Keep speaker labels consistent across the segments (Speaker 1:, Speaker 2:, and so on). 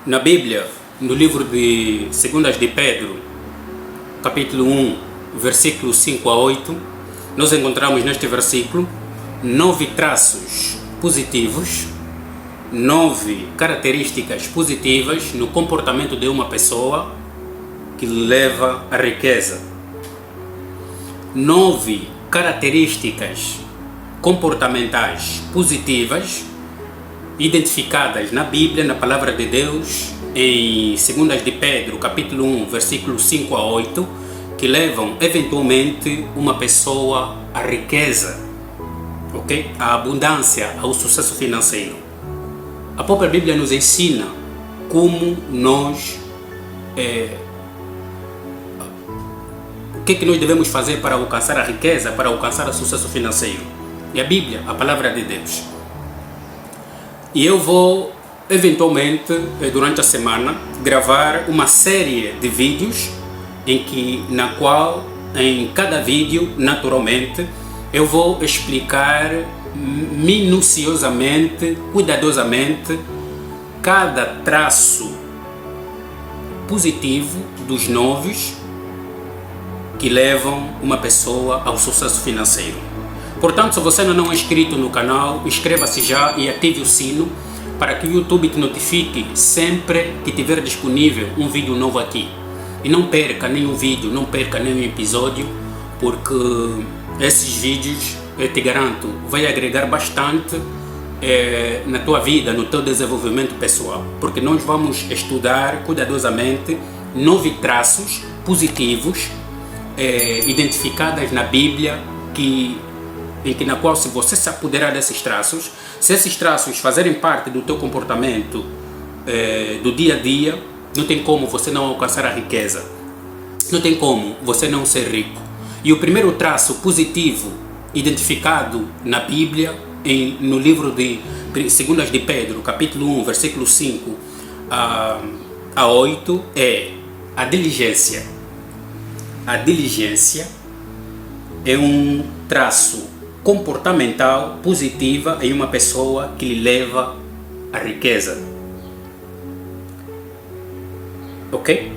Speaker 1: Na Bíblia, no livro de 2 de Pedro, capítulo 1, versículos 5 a 8, nós encontramos neste versículo 9 traços positivos, 9 características positivas no comportamento de uma pessoa que leva à riqueza. 9 características comportamentais positivas identificadas na Bíblia, na Palavra de Deus, em 2 de Pedro, capítulo 1, versículos 5 a 8, que levam eventualmente uma pessoa à riqueza, ok? À abundância, ao sucesso financeiro. A própria Bíblia nos ensina como nós, o que nós devemos fazer para alcançar a riqueza, para alcançar o sucesso financeiro. E a Bíblia, a Palavra de Deus. E eu vou, eventualmente, durante a semana, gravar uma série de vídeos na qual, em cada vídeo, naturalmente, eu vou explicar minuciosamente, cuidadosamente, cada traço positivo dos 9 que levam uma pessoa ao sucesso financeiro. Portanto, se você ainda não é inscrito no canal, inscreva-se já e ative o sino para que o YouTube te notifique sempre que tiver disponível um vídeo novo aqui. E não perca nenhum vídeo, não perca nenhum episódio, porque esses vídeos, eu te garanto, vai agregar bastante na tua vida, no teu desenvolvimento pessoal. Porque nós vamos estudar cuidadosamente 9 traços positivos identificados na Bíblia na qual, se você se apoderar desses traços, se esses traços fazerem parte do teu comportamento do dia a dia, não tem como você não alcançar a riqueza, não tem como você não ser rico. E o primeiro traço positivo identificado na Bíblia, no livro de 2 de Pedro, capítulo 1, versículo 5 a 8, é a diligência. A diligência é um traço comportamental positiva em uma pessoa que lhe leva à riqueza. Ok?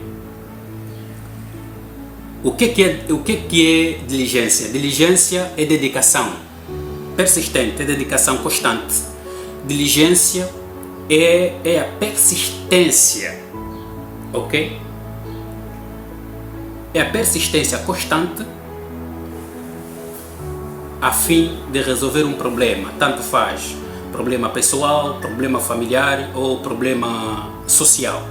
Speaker 1: O que é diligência? Diligência é dedicação persistente, é dedicação constante. Diligência é a persistência, ok? É a persistência constante a fim de resolver um problema, tanto faz problema pessoal, problema familiar ou problema social,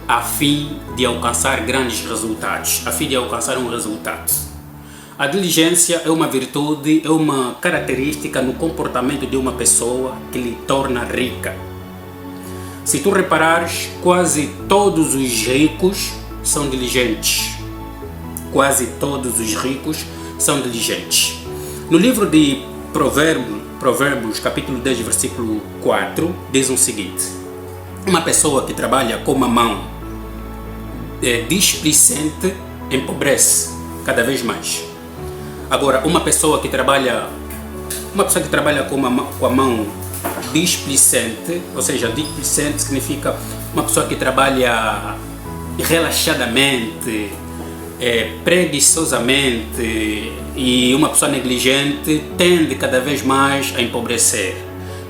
Speaker 1: a fim de alcançar grandes resultados, a fim de alcançar um resultado. A diligência é uma virtude, é uma característica no comportamento de uma pessoa que lhe torna rica. Se tu reparares, quase todos os ricos são diligentes. Quase todos os ricos são diligentes. No livro de Provérbios, capítulo 10, versículo 4, diz o seguinte: uma pessoa que trabalha com a mão displicente empobrece cada vez mais. Agora, uma pessoa que trabalha com a mão displicente, ou seja, displicente significa uma pessoa que trabalha relaxadamente, preguiçosamente, e uma pessoa negligente tende cada vez mais a empobrecer.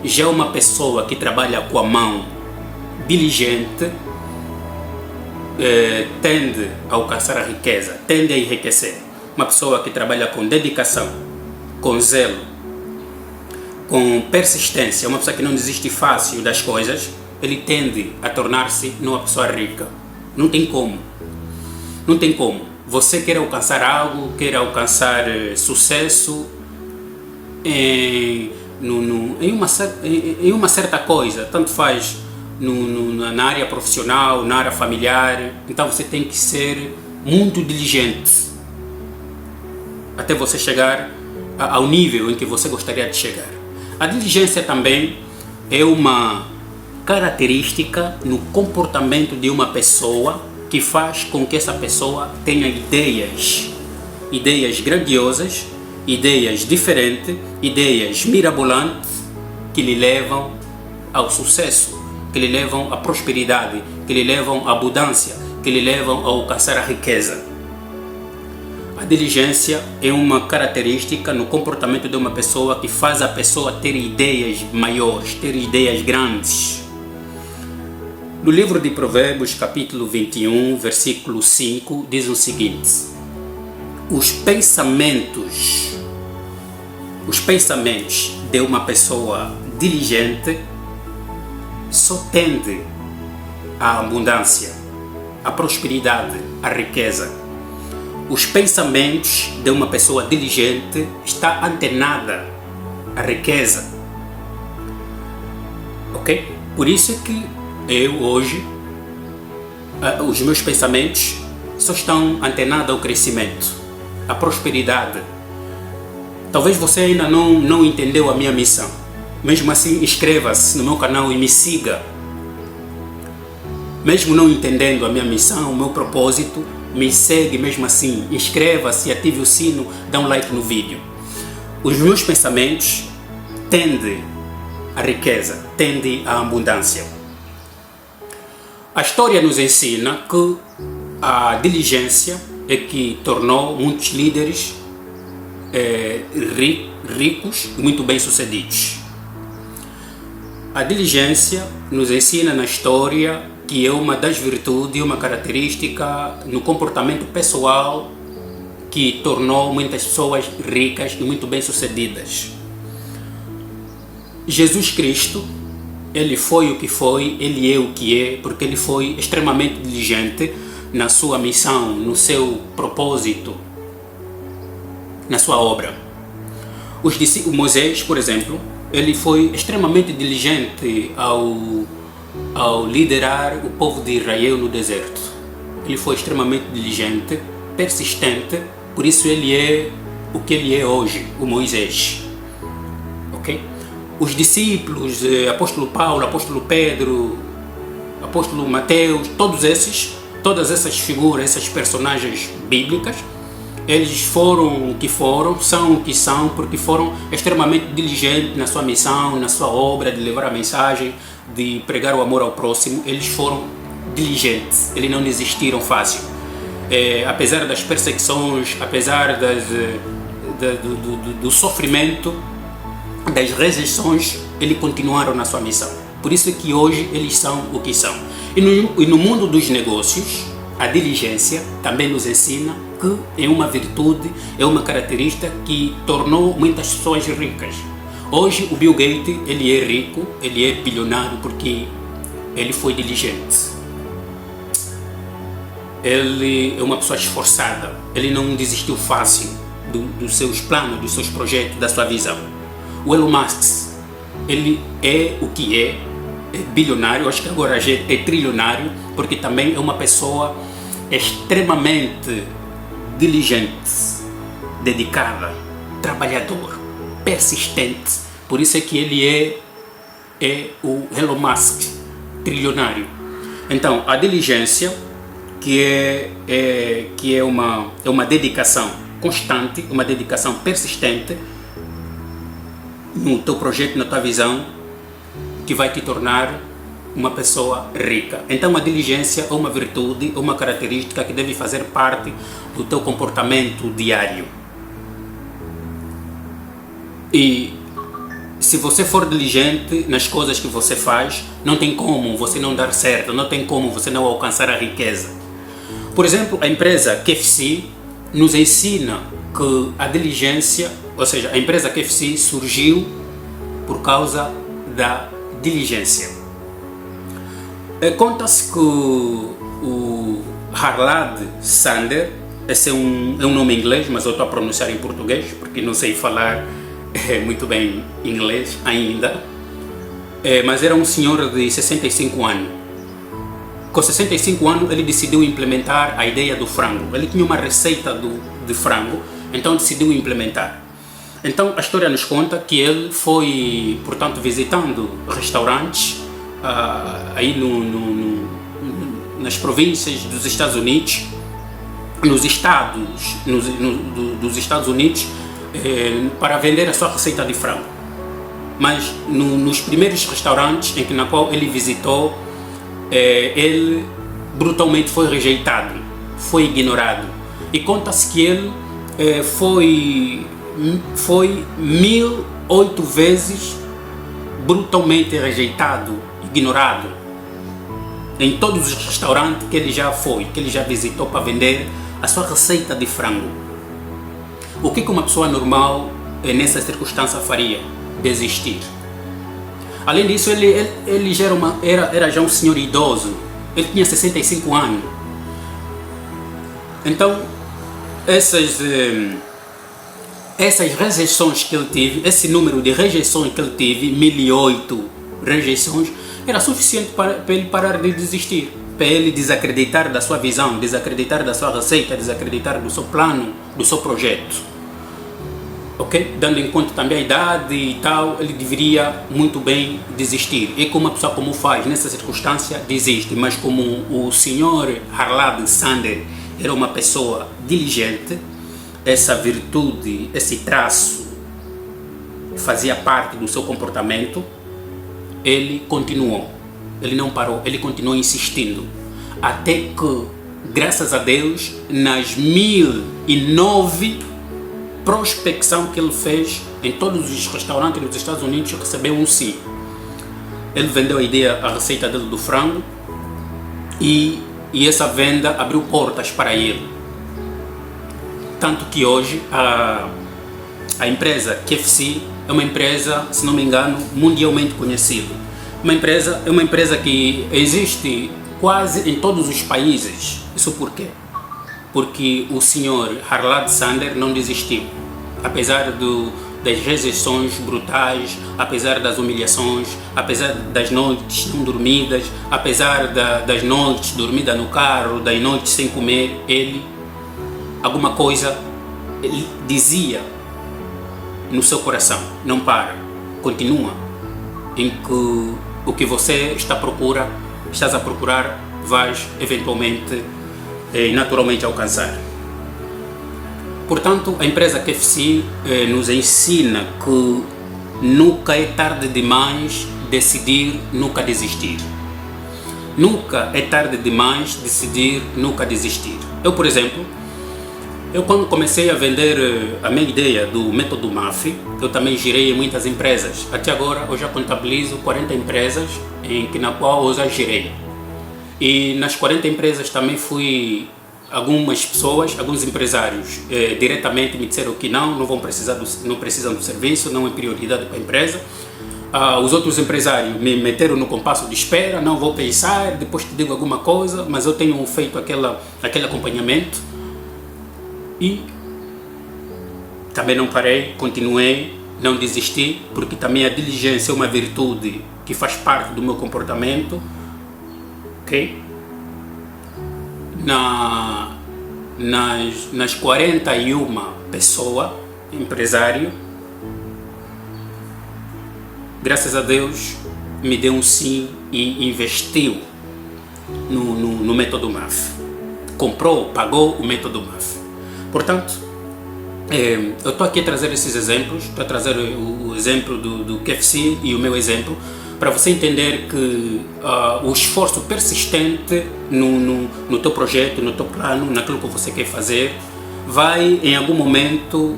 Speaker 1: Já uma pessoa que trabalha com a mão diligente tende a alcançar a riqueza, tende a enriquecer. Uma pessoa que trabalha com dedicação, com zelo, com persistência, uma pessoa que não desiste fácil das coisas, ele tende a tornar-se uma pessoa rica. Não tem como. Não tem como. Você quer alcançar algo, quer alcançar sucesso em uma certa coisa, tanto faz na área profissional, na área familiar, então você tem que ser muito diligente até você chegar ao nível em que você gostaria de chegar. A diligência também é uma característica no comportamento de uma pessoa que faz com que essa pessoa tenha ideias grandiosas, ideias diferentes, ideias mirabolantes que lhe levam ao sucesso, que lhe levam à prosperidade, que lhe levam à abundância, que lhe levam a alcançar a riqueza. A diligência é uma característica no comportamento de uma pessoa que faz a pessoa ter ideias maiores, ter ideias grandes. No livro de Provérbios, capítulo 21, versículo 5, diz o seguinte: os pensamentos de uma pessoa diligente só tendem à abundância, à prosperidade, à riqueza. Os pensamentos de uma pessoa diligente está antenada à riqueza. Ok? Por isso é que eu hoje, os meus pensamentos só estão antenados ao crescimento, à prosperidade. Talvez você ainda não entendeu a minha missão. Mesmo assim, inscreva-se no meu canal e me siga. Mesmo não entendendo a minha missão, o meu propósito, me segue mesmo assim. Inscreva-se, ative o sino, dá um like no vídeo. Os meus pensamentos tendem à riqueza, tendem à abundância. A história nos ensina que a diligência é que tornou muitos líderes ricos e muito bem-sucedidos. A diligência nos ensina na história que é uma das virtudes, uma característica no comportamento pessoal que tornou muitas pessoas ricas e muito bem-sucedidas. Jesus Cristo, ele foi o que foi, ele é o que é, porque ele foi extremamente diligente na sua missão, no seu propósito, na sua obra. O Moisés, por exemplo, ele foi extremamente diligente ao liderar o povo de Israel no deserto. Ele foi extremamente diligente, persistente, por isso ele é o que ele é hoje, o Moisés. Ok? Os discípulos, apóstolo Paulo, apóstolo Pedro, apóstolo Mateus, todas essas figuras, essas personagens bíblicas, eles foram o que foram, são o que são, porque foram extremamente diligentes na sua missão, na sua obra de levar a mensagem, de pregar o amor ao próximo. Eles foram diligentes, eles não desistiram fácil. Apesar das perseguições, apesar do sofrimento, das rejeições, eles continuaram na sua missão. Por isso é que hoje eles são o que são. E no mundo dos negócios, a diligência também nos ensina que é uma virtude, é uma característica que tornou muitas pessoas ricas. Hoje o Bill Gates, ele é rico, ele é bilionário porque ele foi diligente. Ele é uma pessoa esforçada, ele não desistiu fácil dos seus planos, dos seus projetos, da sua visão. O Elon Musk, ele é o que é bilionário, acho que agora já é trilionário, porque também é uma pessoa extremamente diligente, dedicada, trabalhador, persistente. Por isso é que ele é o Elon Musk, trilionário. Então, a diligência, que é uma dedicação constante, uma dedicação persistente no teu projeto, na tua visão, que vai te tornar uma pessoa rica. Então a diligência é uma virtude, é uma característica que deve fazer parte do teu comportamento diário. E se você for diligente nas coisas que você faz, não tem como você não dar certo, não tem como você não alcançar a riqueza. Por exemplo, a empresa KFC nos ensina que a diligência, ou seja, a empresa KFC surgiu por causa da diligência. Conta-se que o Harald Sander, esse é um nome em inglês, mas eu estou a pronunciar em português, porque não sei falar muito bem inglês ainda, mas era um senhor de 65 anos. Com 65 anos ele decidiu implementar a ideia do frango. Ele tinha uma receita de frango, então decidiu implementar. Então a história nos conta que ele foi, portanto, visitando restaurantes aí nas províncias dos Estados Unidos, nos estados dos Estados Unidos, para vender a sua receita de frango. mas nos primeiros restaurantes na qual ele visitou, ele brutalmente foi rejeitado, foi ignorado. E conta-se que ele foi 1008 vezes brutalmente rejeitado, ignorado, em todos os restaurantes que ele já foi, que ele já visitou para vender a sua receita de frango. O que uma pessoa normal nessa circunstância faria? Desistir. Além disso, ele já era já um senhor idoso, ele tinha 65 anos. Então, essas rejeições que ele teve, esse número de rejeições que ele teve, 1008 rejeições, era suficiente para ele parar de desistir, para ele desacreditar da sua visão, desacreditar da sua receita, desacreditar do seu plano, do seu projeto. Ok? Dando em conta também a idade e tal, ele deveria muito bem desistir. E como uma pessoa como faz nessa circunstância, desiste. Mas como o senhor Harlad Sander era uma pessoa diligente, essa virtude, esse traço fazia parte do seu comportamento, ele continuou, ele não parou, ele continuou insistindo, até que, graças a Deus, nas 1009 prospecção que ele fez em todos os restaurantes dos Estados Unidos, recebeu um sim. Ele vendeu a receita dele do frango e essa venda abriu portas para ele. Tanto que hoje a empresa KFC é uma empresa, se não me engano, mundialmente conhecida. É uma empresa que existe quase em todos os países. Isso por quê? Porque o senhor Harlad Sander não desistiu. Apesar das rejeições brutais, apesar das humilhações, apesar das noites não dormidas, apesar das noites dormidas no carro, das noites sem comer, ele dizia no seu coração: não para, continua, em que o que você estás a procurar, vais eventualmente e naturalmente alcançar. Portanto, a empresa KFC nos ensina que nunca é tarde demais decidir, nunca desistir. Nunca é tarde demais decidir, nunca desistir. Eu, por exemplo, quando comecei a vender a minha ideia do método MAF, eu também girei em muitas empresas. Até agora eu já contabilizo 40 empresas na qual eu já girei. E nas 40 empresas também algumas pessoas, alguns empresários diretamente me disseram que não precisam do serviço, não é prioridade para a empresa. Os outros empresários me meteram no compasso de espera, não vou pensar, depois te digo alguma coisa, mas eu tenho feito aquele acompanhamento e também não parei, continuei, não desisti, porque também a diligência é uma virtude que faz parte do meu comportamento. Ok? Nas 41 pessoas, empresário, graças a Deus, me deu um sim e investiu no método MAF. Comprou, pagou o método MAF. Portanto, eu estou aqui a trazer esses exemplos, estou a trazer o exemplo do KFC e o meu exemplo, para você entender que o esforço persistente no teu projeto, no teu plano, naquilo que você quer fazer, vai em algum momento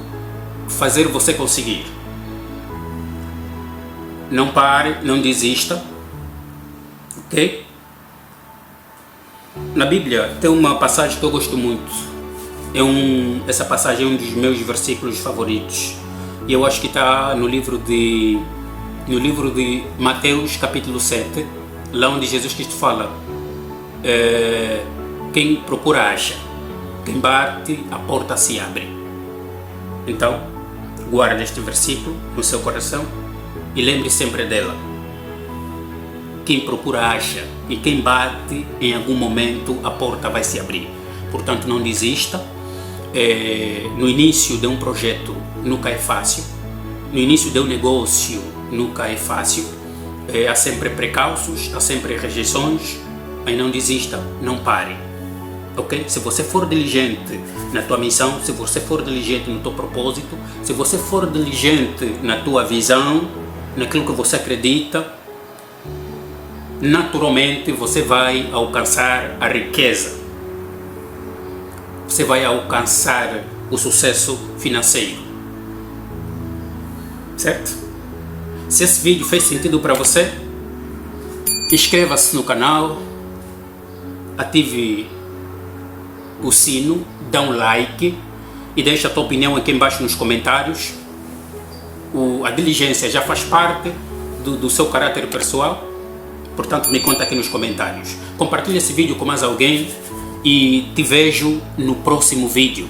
Speaker 1: fazer você conseguir. Não pare, não desista, ok? Na Bíblia tem uma passagem que eu gosto muito. Essa passagem é um dos meus versículos favoritos. E eu acho que está no livro de Mateus capítulo 7, lá onde Jesus Cristo fala: quem procura acha, quem bate a porta se abre. Então, guarde este versículo no seu coração e lembre sempre dela. Quem procura acha, e quem bate, em algum momento a porta vai se abrir. Portanto, não desista. No início de um projeto nunca é fácil, no início de um negócio nunca é fácil, há sempre precalços, há sempre rejeições, mas não desista, não pare, ok? Se você for diligente na tua missão, se você for diligente no teu propósito, se você for diligente na tua visão, naquilo que você acredita, naturalmente você vai alcançar a riqueza. Você vai alcançar o sucesso financeiro. Certo? Se esse vídeo fez sentido para você, inscreva-se no canal, ative o sino, dá um like e deixa a tua opinião aqui embaixo nos comentários. A diligência já faz parte do seu caráter pessoal, portanto me conta aqui nos comentários. Compartilha esse vídeo com mais alguém e te vejo no próximo vídeo.